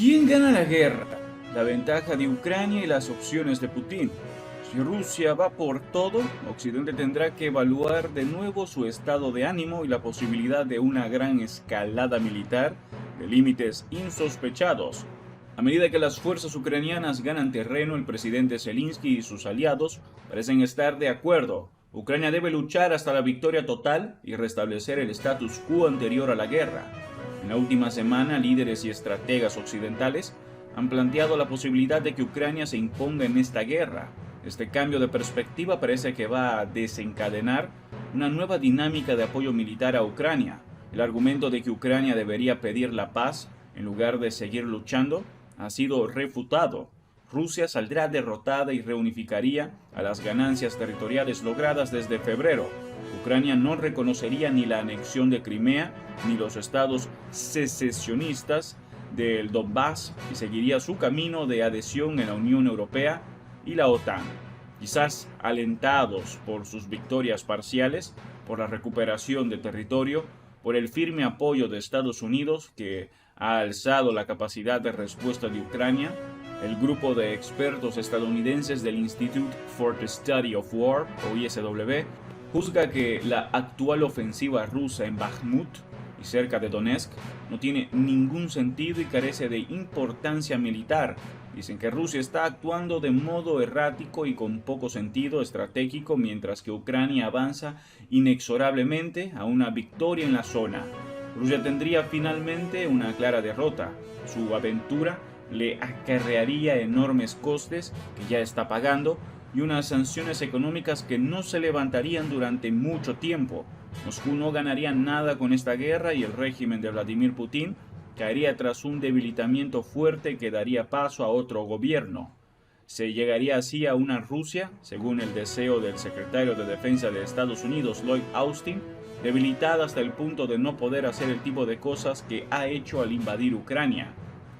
¿Quién gana la guerra? La ventaja de Ucrania y las opciones de Putin. Si Rusia va por todo, Occidente tendrá que evaluar de nuevo su estado de ánimo y la posibilidad de una gran escalada militar de límites insospechados. A medida que las fuerzas ucranianas ganan terreno, el presidente Zelensky y sus aliados parecen estar de acuerdo. Ucrania debe luchar hasta la victoria total y restablecer el status quo anterior a la guerra. En la última semana, líderes y estrategas occidentales han planteado la posibilidad de que Ucrania se imponga en esta guerra. Este cambio de perspectiva parece que va a desencadenar una nueva dinámica de apoyo militar a Ucrania. El argumento de que Ucrania debería pedir la paz en lugar de seguir luchando ha sido refutado. Rusia saldrá derrotada y reunificaría a las ganancias territoriales logradas desde febrero. Ucrania no reconocería ni la anexión de Crimea ni los estados secesionistas del Donbass y seguiría su camino de adhesión en la Unión Europea y la OTAN, quizás alentados por sus victorias parciales, por la recuperación de territorio, por el firme apoyo de Estados Unidos que ha alzado la capacidad de respuesta de Ucrania. El grupo de expertos estadounidenses del Institute for the Study of War, o ISW, juzga que la actual ofensiva rusa en Bakhmut y cerca de Donetsk no tiene ningún sentido y carece de importancia militar. Dicen que Rusia está actuando de modo errático y con poco sentido estratégico, mientras que Ucrania avanza inexorablemente a una victoria en la zona. Rusia tendría finalmente una clara derrota. Su aventura le acarrearía enormes costes que ya está pagando y unas sanciones económicas que no se levantarían durante mucho tiempo. Moscú no ganaría nada con esta guerra y el régimen de Vladimir Putin caería tras un debilitamiento fuerte que daría paso a otro gobierno. Se llegaría así a una Rusia, según el deseo del secretario de Defensa de Estados Unidos, Lloyd Austin, debilitada hasta el punto de no poder hacer el tipo de cosas que ha hecho al invadir Ucrania.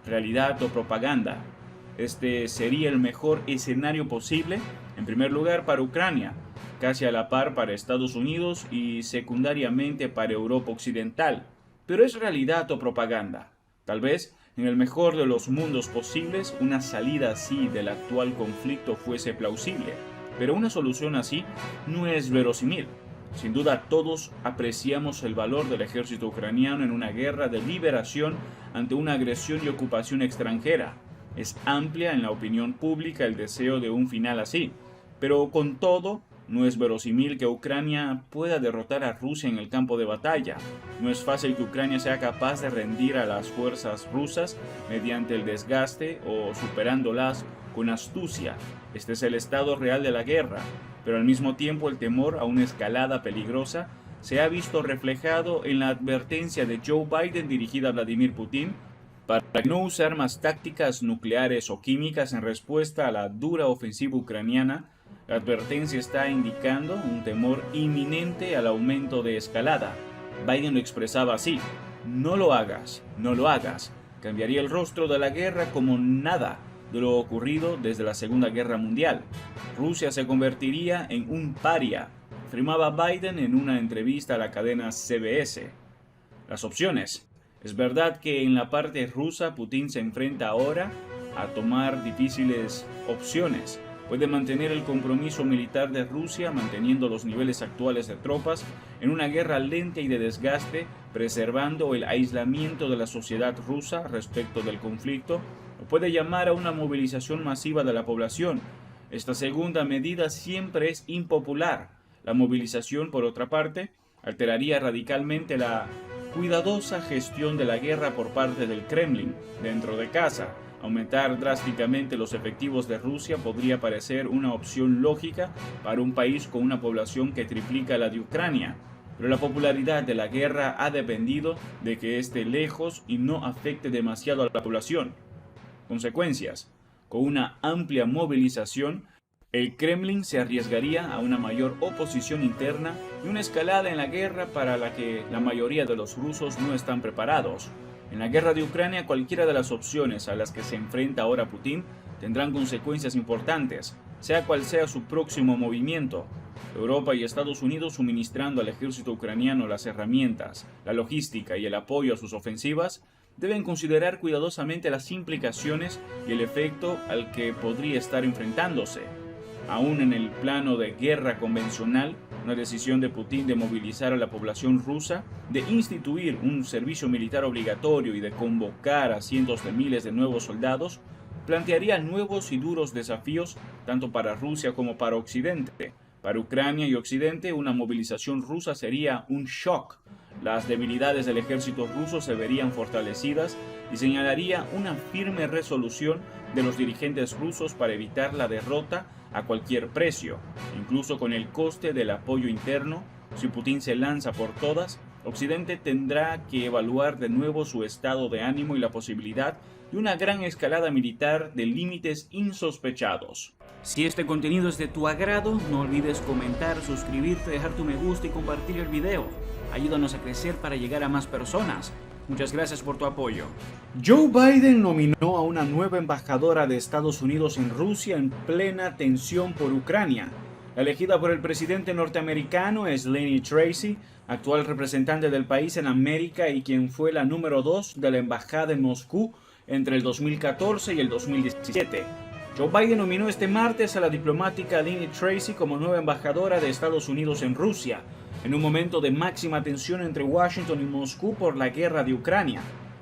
¿Realidad o propaganda? Este sería el mejor escenario posible, en primer lugar para Ucrania, casi a la par para Estados Unidos y secundariamente para Europa Occidental. Pero ¿es realidad o propaganda? Tal vez, en el mejor de los mundos posibles, una salida así del actual conflicto fuese plausible, pero una solución así no es verosímil. Sin duda todos apreciamos el valor del ejército ucraniano en una guerra de liberación ante una agresión y ocupación extranjera. Es amplia en la opinión pública el deseo de un final así, pero con todo, no es verosímil que Ucrania pueda derrotar a Rusia en el campo de batalla. No es fácil que Ucrania sea capaz de rendir a las fuerzas rusas mediante el desgaste o superándolas con astucia. Este es el estado real de la guerra, pero al mismo tiempo el temor a una escalada peligrosa se ha visto reflejado en la advertencia de Joe Biden dirigida a Vladimir Putin para no usar más tácticas nucleares o químicas en respuesta a la dura ofensiva ucraniana. La advertencia está indicando un temor inminente al aumento de escalada. Biden lo expresaba así: no lo hagas, no lo hagas. Cambiaría el rostro de la guerra como nada de lo ocurrido desde la Segunda Guerra Mundial. Rusia se convertiría en un paria, afirmaba Biden en una entrevista a la cadena CBS. Las opciones. Es verdad que en la parte rusa Putin se enfrenta ahora a tomar difíciles opciones. Puede mantener el compromiso militar de Rusia manteniendo los niveles actuales de tropas en una guerra lenta y de desgaste, preservando el aislamiento de la sociedad rusa respecto del conflicto, o puede llamar a una movilización masiva de la población. Esta segunda medida siempre es impopular. La movilización, por otra parte, alteraría radicalmente la cuidadosa gestión de la guerra por parte del Kremlin dentro de casa. Aumentar drásticamente los efectivos de Rusia podría parecer una opción lógica para un país con una población que triplica la de Ucrania, pero la popularidad de la guerra ha dependido de que esté lejos y no afecte demasiado a la población. Consecuencias: con una amplia movilización, el Kremlin se arriesgaría a una mayor oposición interna y una escalada en la guerra para la que la mayoría de los rusos no están preparados. En la guerra de Ucrania, cualquiera de las opciones a las que se enfrenta ahora Putin tendrán consecuencias importantes, sea cual sea su próximo movimiento. Europa y Estados Unidos suministrando al ejército ucraniano las herramientas, la logística y el apoyo a sus ofensivas deben considerar cuidadosamente las implicaciones y el efecto al que podría estar enfrentándose. Aún en el plano de guerra convencional, una decisión de Putin de movilizar a la población rusa, de instituir un servicio militar obligatorio y de convocar a cientos de miles de nuevos soldados, plantearía nuevos y duros desafíos tanto para Rusia como para Occidente. Para Ucrania y Occidente, una movilización rusa sería un shock. Las debilidades del ejército ruso se verían fortalecidas y señalaría una firme resolución de los dirigentes rusos para evitar la derrota a cualquier precio, incluso con el coste del apoyo interno. Si Putin se lanza por todas, Occidente tendrá que evaluar de nuevo su estado de ánimo y la posibilidad de una gran escalada militar de límites insospechados. Si este contenido es de tu agrado, no olvides comentar, suscribirte, dejar tu me gusta y compartir el video. Ayúdanos a crecer para llegar a más personas. Muchas gracias por tu apoyo. Joe Biden nominó a una nueva embajadora de Estados Unidos en Rusia en plena tensión por Ucrania. La elegida por el presidente norteamericano es Lainey Tracy, actual representante del país en América y quien fue la número 2 de la embajada en Moscú entre el 2014 y el 2017. Joe Biden nominó este martes a la diplomática Lainey Tracy como nueva embajadora de Estados Unidos en Rusia, en un momento de máxima tensión entre Washington y Moscú por la guerra de Ucrania.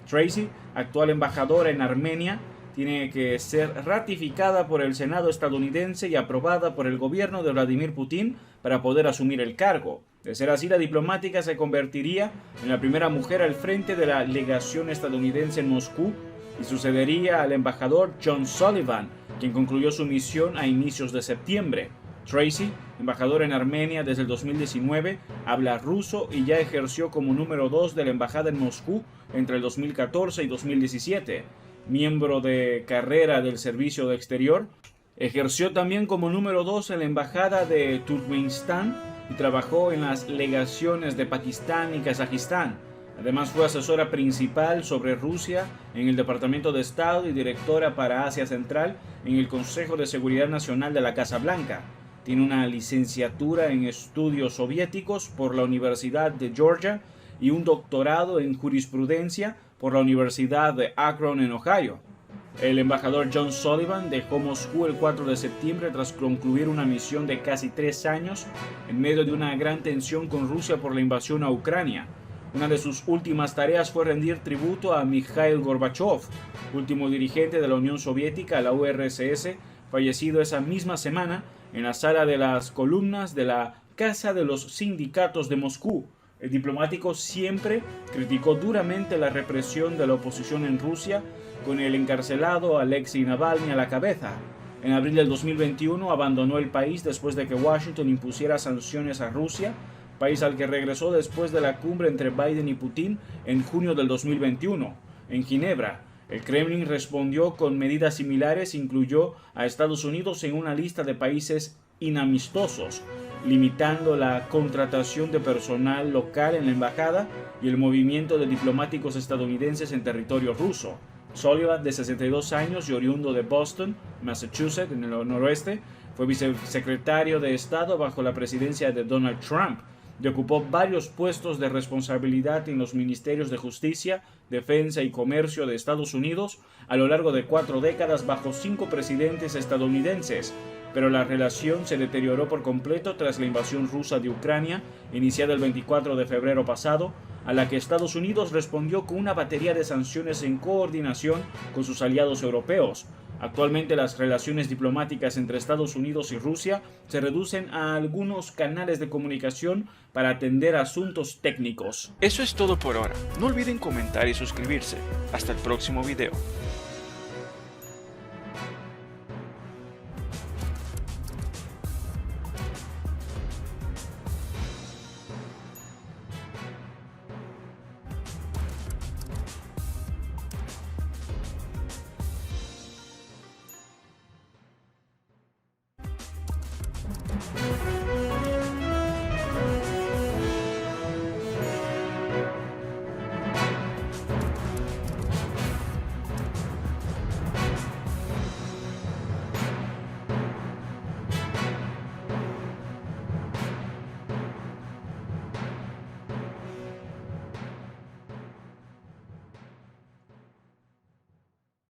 Tracy, actual embajadora en Armenia, tiene que ser ratificada por el Senado estadounidense y aprobada por el gobierno de Vladimir Putin para poder asumir el cargo. De ser así, la diplomática se convertiría en la primera mujer al frente de la legación estadounidense en Moscú y sucedería al embajador John Sullivan, quien concluyó su misión a inicios de septiembre. Tracy, embajadora en Armenia desde el 2019, habla ruso y ya ejerció como número 2 de la embajada en Moscú entre el 2014 y 2017. Miembro de carrera del Servicio de Exterior, ejerció también como número 2 en la embajada de Turkmenistán y trabajó en las legaciones de Pakistán y Kazajistán. Además fue asesora principal sobre Rusia en el Departamento de Estado y directora para Asia Central en el Consejo de Seguridad Nacional de la Casa Blanca. Tiene una licenciatura en estudios soviéticos por la Universidad de Georgia y un doctorado en jurisprudencia por la Universidad de Akron en Ohio. El embajador John Sullivan dejó Moscú el 4 de septiembre tras concluir una misión de casi 3 años en medio de una gran tensión con Rusia por la invasión a Ucrania. Una de sus últimas tareas fue rendir tributo a Mikhail Gorbachev, último dirigente de la Unión Soviética, la URSS, fallecido esa misma semana en la sala de las columnas de la Casa de los Sindicatos de Moscú. El diplomático siempre criticó duramente la represión de la oposición en Rusia, con el encarcelado Alexei Navalny a la cabeza. En abril del 2021 abandonó el país después de que Washington impusiera sanciones a Rusia, país al que regresó después de la cumbre entre Biden y Putin en junio del 2021. En Ginebra, el Kremlin respondió con medidas similares e incluyó a Estados Unidos en una lista de países inamistosos, limitando la contratación de personal local en la embajada y el movimiento de diplomáticos estadounidenses en territorio ruso. Sullivan, de 62 años y oriundo de Boston, Massachusetts, en el noroeste, fue vicesecretario de Estado bajo la presidencia de Donald Trump y ocupó varios puestos de responsabilidad en los ministerios de Justicia, Defensa y Comercio de Estados Unidos a lo largo de 4 décadas bajo 5 presidentes estadounidenses, pero la relación se deterioró por completo tras la invasión rusa de Ucrania, iniciada el 24 de febrero pasado, a la que Estados Unidos respondió con una batería de sanciones en coordinación con sus aliados europeos. Actualmente las relaciones diplomáticas entre Estados Unidos y Rusia se reducen a algunos canales de comunicación para atender asuntos técnicos. Eso es todo por ahora. No olviden comentar y suscribirse. Hasta el próximo video.